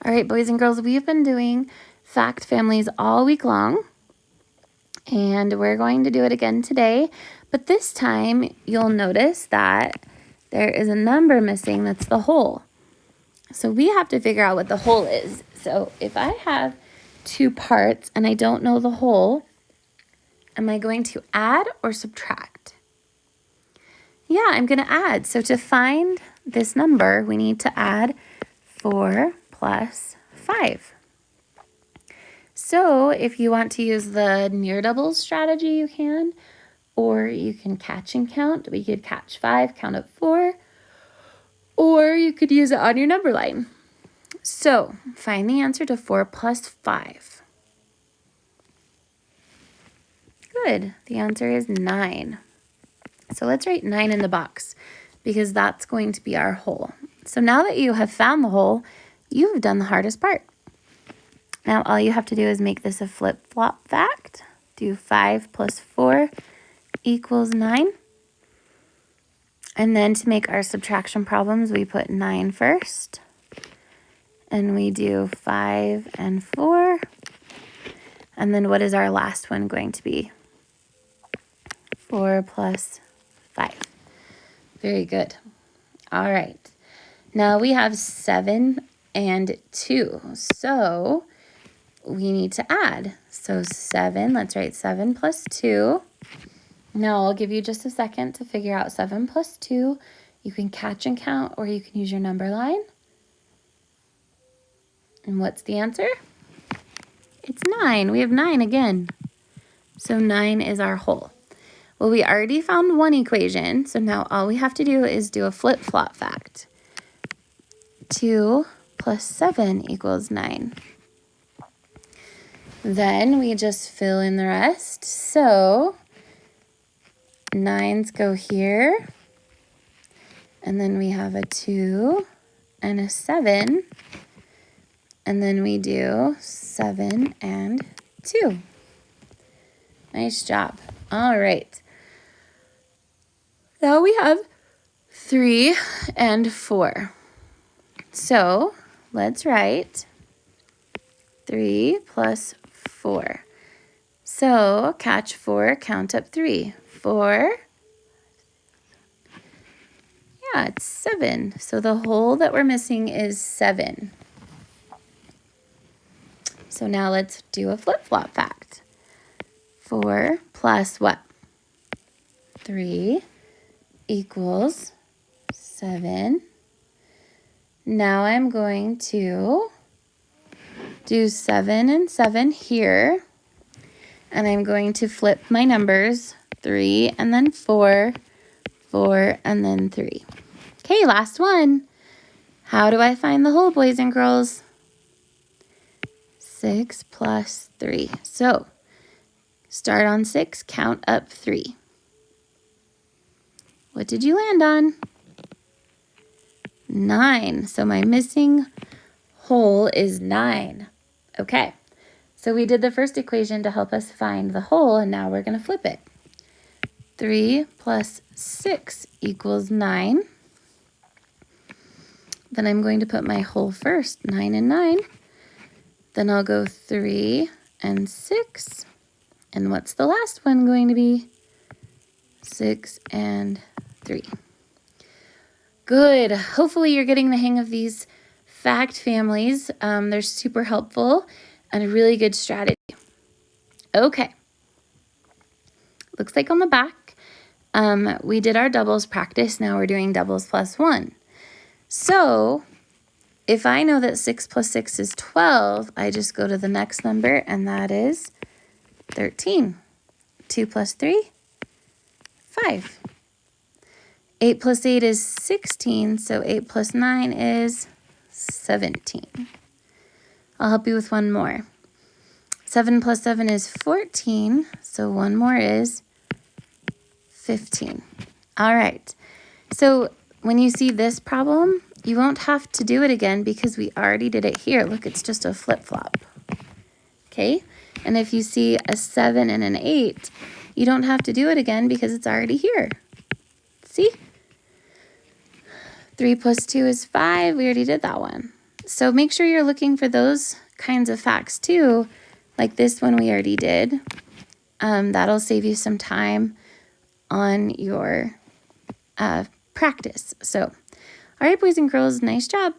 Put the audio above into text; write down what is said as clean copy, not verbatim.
All right, boys and girls, we've been doing fact families all week long, and we're going to do it again today. But this time, you'll notice that there is a number missing. That's the whole. So we have to figure out what the whole is. So if I have two parts and I don't know the whole, am I going to add or subtract? Yeah, I'm going to add. So to find this number, we need to add 4 plus 5. So if you want to use the near doubles strategy, you can, or you can catch and count. We could catch 5, count up 4, or you could use it on your number line. So find the answer to 4 plus 5. Good. The answer is 9. So let's write 9 in the box because that's going to be our whole. So now that you have found the whole, you've done the hardest part. Now all you have to do is make this a flip-flop fact. Do 5 plus 4 equals 9. And then to make our subtraction problems, we put 9 first. And we do 5 and 4. And then what is our last one going to be? 4 plus 5. Very good. All right. Now we have 7 and 2. So we need to add. So 7, let's write 7 plus 2. Now I'll give you just a second to figure out 7 plus 2. You can catch and count or you can use your number line. And what's the answer? It's 9. We have 9 again. So 9 is our whole. Well, we already found one equation, so now all we have to do is do a flip-flop fact. 2 plus 7 equals 9. Then we just fill in the rest. So 9s go here, and then we have a 2 and a 7, and then we do 7 and 2. Nice job. All right. Now we have 3 and 4. So let's write 3 plus 4. So catch 4, count up 3. 4. Yeah, it's 7. So the whole that we're missing is 7. So now let's do a flip-flop fact. 4 plus what? 3 equals 7. Now I'm going to do 7 and 7 here. And I'm going to flip my numbers. 3 and then 4, 4 and then 3. Okay, last one. How do I find the whole, boys and girls? 6 plus 3. So start on 6, count up 3. What did you land on? 9. So my missing whole is 9. Okay, so we did the first equation to help us find the whole, and now we're going to flip it. 3 plus 6 equals 9. Then I'm going to put my whole first, 9 and 9. Then I'll go 3 and 6. And what's the last one going to be? 6 and 3. Good. Hopefully you're getting the hang of these fact families. They're super helpful and a really good strategy. Okay. Looks like on the back, we did our doubles practice. Now we're doing doubles plus 1. So if I know that 6 plus 6 is 12, I just go to the next number, and that is 13. 2 plus 3, 5. 8 plus 8 is 16, so 8 plus 9 is 17. I'll help you with one more. 7 plus 7 is 14, so one more is 15. All right, so when you see this problem, you won't have to do it again because we already did it here. Look, it's just a flip-flop, okay? And if you see a 7 and an 8, you don't have to do it again because it's already here. See? 3 plus 2 is 5. We already did that one. So make sure you're looking for those kinds of facts too, like this one we already did. That'll save you some time on your practice. So, all right, boys and girls, nice job.